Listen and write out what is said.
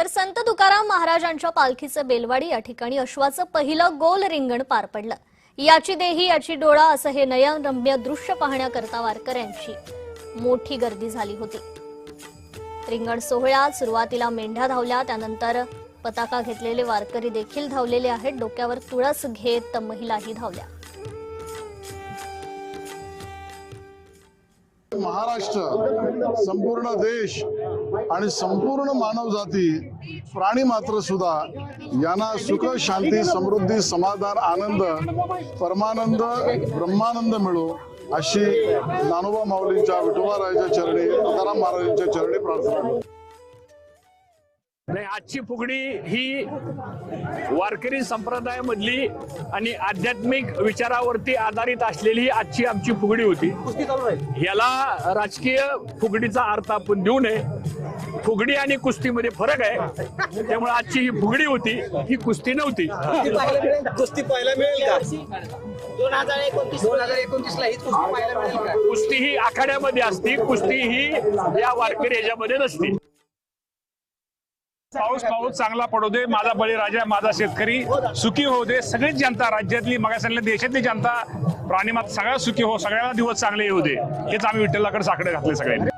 तर संत तुकाराम महाराजांच्या पालखीचं बेलवाडी या ठिकाणी अश्वाचं पहिलं गोल रिंगण पार पडलं। याची देही याची डोळा असं हे नयनरम्य दृश्य पाहण्याकरता वारकऱ्यांची मोठी गर्दी झाली होती। रिंगण सोहळ्यात सुरुवातीला मेंढ्या धावल्या, त्यानंतर पताका घेतलेले वारकरी देखील धावलेले आहेत। डोक्यावर तुळस घेत महिलाही धावल्या। महाराष्ट्र, संपूर्ण देश आणि संपूर्ण मानव जाती, प्राणी मात्र सुद्धा यांना सुख, शांती, समृद्धी, समाधान, आनंद, परमानंद, ब्रह्मानंद मिळो अशी ज्ञानोबा माऊलींच्या, विठोबारायाच्या चरणी, तुकाराम महाराजांच्या चरणी प्रार्थना करतो। नाही, आजची फुगडी ही वारकरी संप्रदायामधली आणि आध्यात्मिक विचारावरती आधारित असलेली आजची आमची फुगडी होती। याला राजकीय फुगडीचा अर्थ आपण देऊ नये। फुगडी आणि कुस्तीमध्ये फरक आहे, त्यामुळे आजची ही फुगडी होती, ही कुस्ती नव्हती। कुस्ती पाहायला मिळेल का? 2029 ला ही कुस्ती पाहायला मिळेल का? कुस्ती ही आखाड्यामध्ये असते, कुस्ती ही या वारकरी याच्यामध्ये नसते। पाऊस चांगला पडू दे, माझा बळीराजा, माझा शेतकरी सुखी होऊ दे, सगळीच जनता, राज्यातली, मग देशातली जनता, प्राणीमात सगळ्या सुखी हो, सगळ्याला दिवस चांगले येऊ दे, हेच आम्ही विठ्ठलाकडे साकडे घातले सगळ्यांनी।